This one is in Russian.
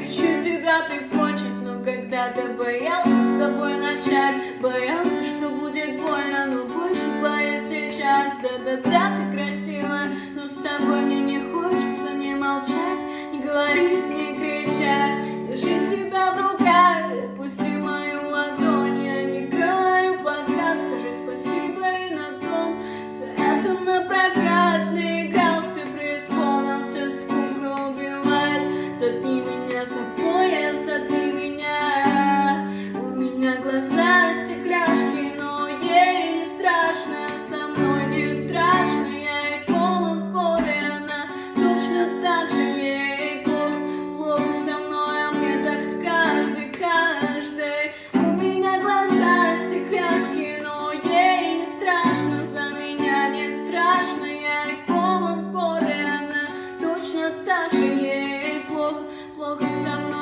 хочу тебя прикончить, но когда-то боялся с тобой начать. Боялся, что будет больно, но больше боюсь сейчас. Да-да-да, ты красивая, но с тобой мне не хочется не молчать, не говорить, не кричать. Держи себя в руках, отпусти мою ладонь. Я не говорю пока, скажи спасибо и на том. Все это напрокат, наигрался, преисполнился, скука убивает. Заткни меня собой, заткни меня. У меня глаза стекляшки, но ей не страшно, со мной не страшно. Я ей полон в горе, она точно так же, ей плохо со мной, а мне так с каждой. У меня глаза стекляшки, но ей не страшно, за меня не страшно. Я ей полон в горе, она точно так же, ей плохо со мной.